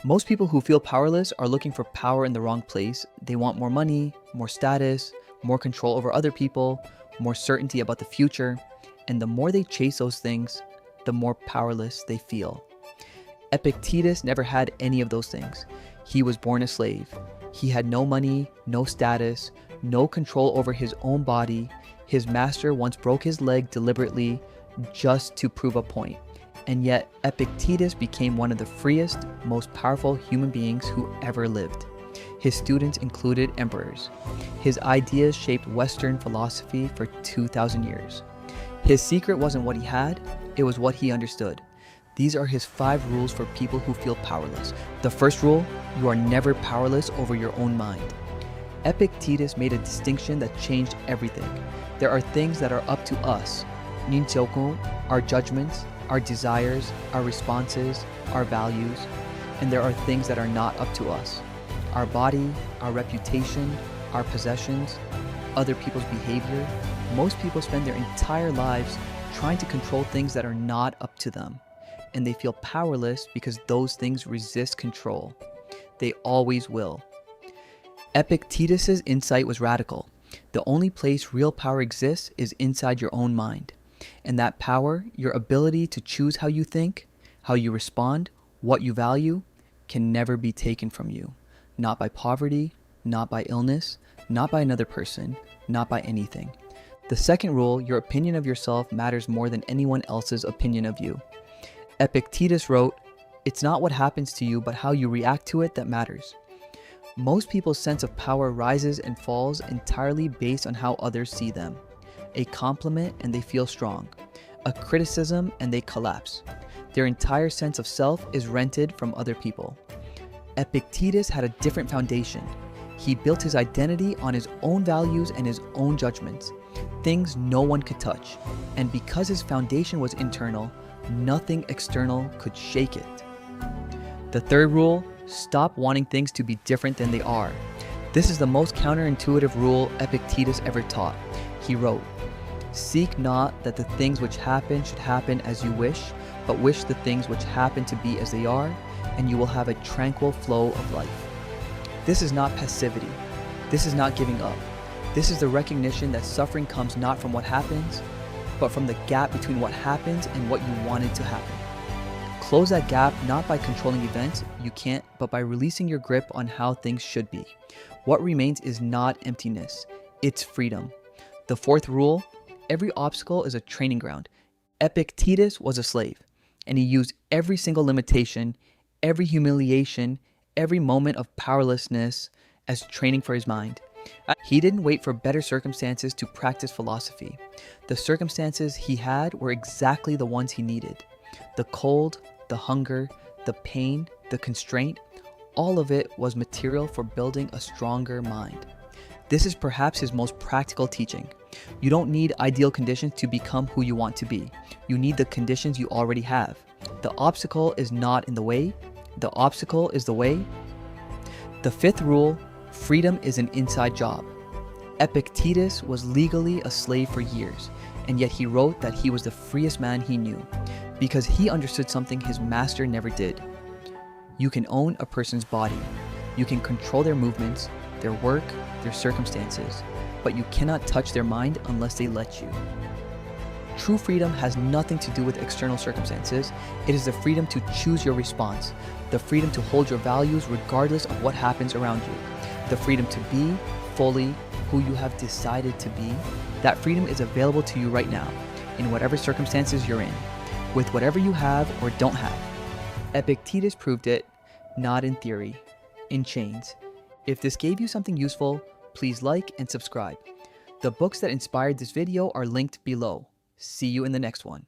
Most people who feel powerless are looking for power in the wrong place. They want more money, more status, more control over other people, more certainty about the future, and the more they chase those things, the more powerless they feel. Epictetus never had any of those things. He was born a slave. He had no money, no status, no control over his own body. His master once broke his leg deliberately just to prove a point. And yet Epictetus became one of the freest, most powerful human beings who ever lived. His students included emperors. His ideas shaped Western philosophy for 2,000 years. His secret wasn't what he had, it was what he understood. These are his 5 rules for people who feel powerless. The first rule, you are never powerless over your own mind. Epictetus made a distinction that changed everything. There are things that are up to us, our judgments, our desires, our responses, our values, and there are things that are not up to us. Our body, our reputation, our possessions, other people's behavior. Most people spend their entire lives trying to control things that are not up to them, and they feel powerless because those things resist control. They always will. Epictetus's insight was radical. The only place real power exists is inside your own mind. And that power, your ability to choose how you think, how you respond, what you value, can never be taken from you. Not by poverty, not by illness, not by another person, not by anything. The second rule, your opinion of yourself matters more than anyone else's opinion of you. Epictetus wrote, "It's not what happens to you, but how you react to it that matters." Most people's sense of power rises and falls entirely based on how others see them. A compliment and they feel strong. A criticism and they collapse. Their entire sense of self is rented from other people. Epictetus had a different foundation. He built his identity on his own values and his own judgments, things no one could touch. And because his foundation was internal, nothing external could shake it. The third rule, stop wanting things to be different than they are. This is the most counterintuitive rule Epictetus ever taught. He wrote, "Seek not that the things which happen should happen as you wish, but wish the things which happen to be as they are, and you will have a tranquil flow of life." This is not passivity. This is not giving up. This is the recognition that suffering comes not from what happens, but from the gap between what happens and what you wanted to happen. Close that gap not by controlling events, you can't, but by releasing your grip on how things should be. What remains is not emptiness, it's freedom. The fourth rule, every obstacle is a training ground. Epictetus was a slave, and he used every single limitation, every humiliation, every moment of powerlessness as training for his mind. He didn't wait for better circumstances to practice philosophy. The circumstances he had were exactly the ones he needed. The cold, the hunger, the pain, the constraint, all of it was material for building a stronger mind. This is perhaps his most practical teaching. You don't need ideal conditions to become who you want to be. You need the conditions you already have. The obstacle is not in the way. The obstacle is the way. The fifth rule, freedom is an inside job. Epictetus was legally a slave for years, and yet he wrote that he was the freest man he knew, because he understood something his master never did. You can own a person's body. You can control their movements, their work, their circumstances, but you cannot touch their mind unless they let you. True freedom has nothing to do with external circumstances. It is the freedom to choose your response, the freedom to hold your values regardless of what happens around you, the freedom to be fully who you have decided to be. That freedom is available to you right now, in whatever circumstances you're in, with whatever you have or don't have. Epictetus proved it, not in theory, in chains. If this gave you something useful, please like and subscribe. The books that inspired this video are linked below. See you in the next one.